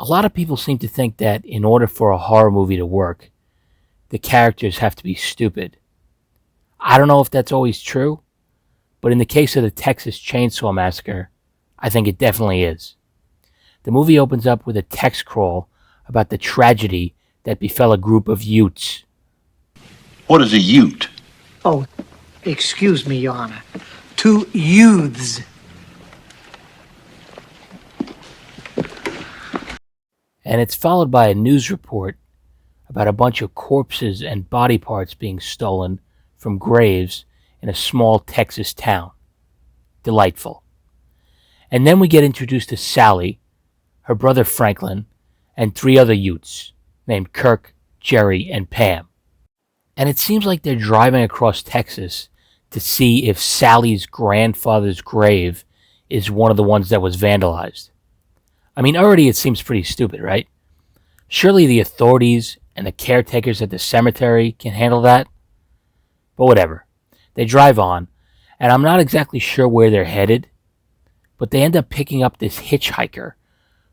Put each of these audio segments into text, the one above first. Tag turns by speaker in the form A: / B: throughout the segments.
A: A lot of people seem to think that in order for a horror movie to work, the characters have to be stupid. I don't know if that's always true, but in the case of the Texas Chainsaw Massacre, I think it definitely is. The movie opens up with a text crawl about the tragedy that befell a group of Utes.
B: What is a Ute?
C: Oh, excuse me, Your Honor. 2 youths.
A: And it's followed by a news report about a bunch of corpses and body parts being stolen from graves in a small Texas town. Delightful. And then we get introduced to Sally, her brother Franklin, and 3 other Utes named Kirk, Jerry, and Pam. And it seems like they're driving across Texas to see if Sally's grandfather's grave is one of the ones that was vandalized. I mean, already it seems pretty stupid, right? Surely the authorities and the caretakers at the cemetery can handle that. But whatever. They drive on, and I'm not exactly sure where they're headed, but they end up picking up this hitchhiker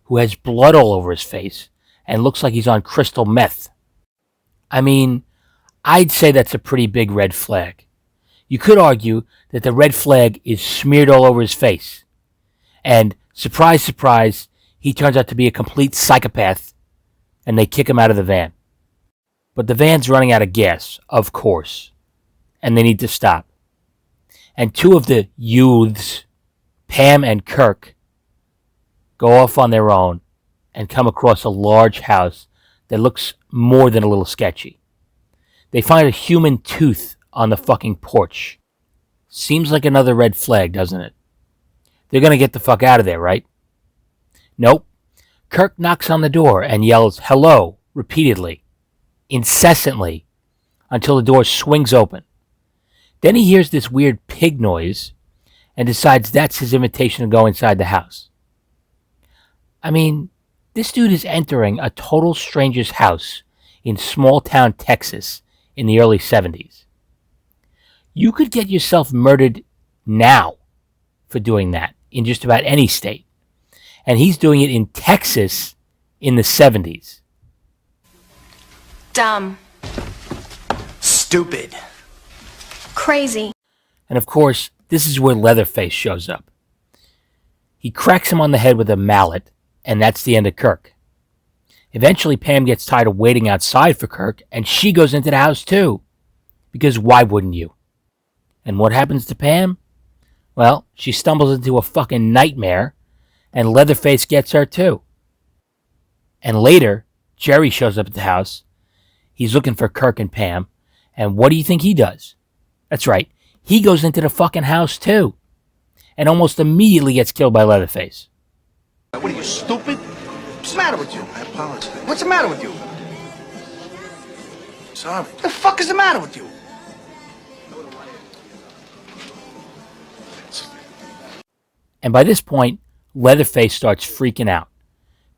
A: who has blood all over his face and looks like he's on crystal meth. I mean, I'd say that's a pretty big red flag. You could argue that the red flag is smeared all over his face. And surprise, surprise, he turns out to be a complete psychopath, and they kick him out of the van. But the van's running out of gas, of course, and they need to stop. And 2 of the youths, Pam and Kirk, go off on their own and come across a large house that looks more than a little sketchy. They find a human tooth on the fucking porch. Seems like another red flag, doesn't it? They're gonna get the fuck out of there, right? Nope. Kirk knocks on the door and yells, "Hello," repeatedly, incessantly, until the door swings open. Then he hears this weird pig noise and decides that's his invitation to go inside the house. I mean, this dude is entering a total stranger's house in small town Texas in the early 70s. You could get yourself murdered now for doing that in just about any state. And he's doing it in Texas in the 70s.
D: Dumb.
B: Stupid.
D: Crazy.
A: And of course, this is where Leatherface shows up. He cracks him on the head with a mallet, and that's the end of Kirk. Eventually, Pam gets tired of waiting outside for Kirk, and she goes into the house too. Because why wouldn't you? And what happens to Pam? Well, she stumbles into a fucking nightmare, and Leatherface gets her too. And later, Jerry shows up at the house. He's looking for Kirk and Pam, and what do you think he does? That's right, he goes into the fucking house too, and almost immediately gets killed by Leatherface.
B: What are you, stupid? What's the matter with you? I apologize. What's the matter with you? Sorry. What the fuck is the matter with you?
A: And by this point, Leatherface starts freaking out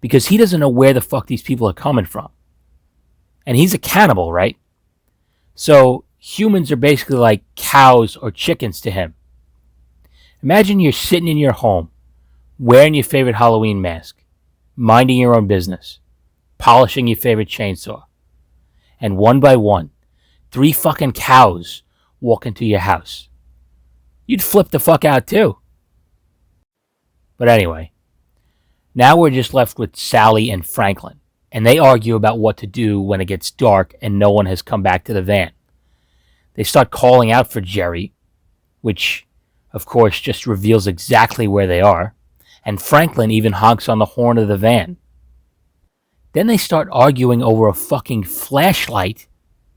A: because he doesn't know where the fuck these people are coming from. And he's a cannibal, right? So humans are basically like cows or chickens to him. Imagine you're sitting in your home, wearing your favorite Halloween mask, minding your own business, polishing your favorite chainsaw, and one by one, 3 fucking cows walk into your house. You'd flip the fuck out too. But anyway, now we're just left with Sally and Franklin, and they argue about what to do when it gets dark and no one has come back to the van. They start calling out for Jerry, which, of course, just reveals exactly where they are, and Franklin even honks on the horn of the van. Then they start arguing over a fucking flashlight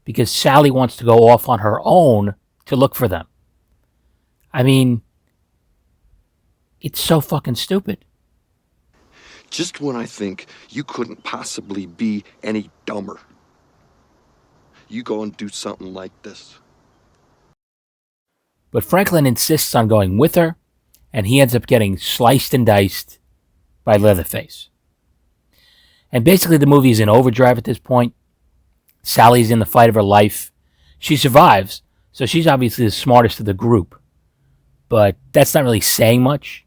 A: because Sally wants to go off on her own to look for them. I mean, it's so fucking stupid.
E: Just when I think you couldn't possibly be any dumber, you go and do something like this.
A: But Franklin insists on going with her, and he ends up getting sliced and diced by Leatherface. And basically the movie is in overdrive at this point. Sally's in the fight of her life. She survives, so she's obviously the smartest of the group. But that's not really saying much.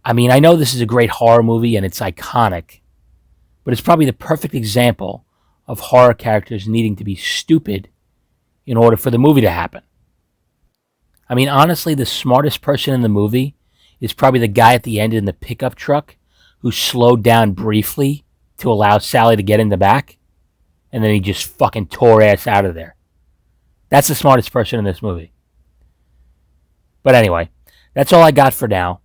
A: I mean, I know this is a great horror movie and it's iconic, but it's probably the perfect example of horror characters needing to be stupid in order for the movie to happen. I mean, honestly, the smartest person in the movie is probably the guy at the end in the pickup truck who slowed down briefly to allow Sally to get in the back, and then he just fucking tore ass out of there. That's the smartest person in this movie. But anyway, that's all I got for now.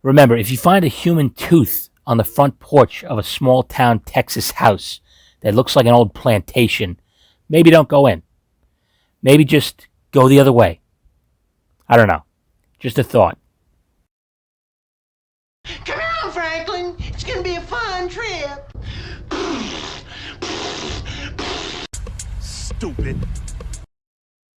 A: Remember, if you find a human tooth on the front porch of a small town Texas house that looks like an old plantation, maybe don't go in. Maybe just go the other way. I don't know. Just a thought.
F: Come on, Franklin. It's gonna be a fun trip.
B: Stupid.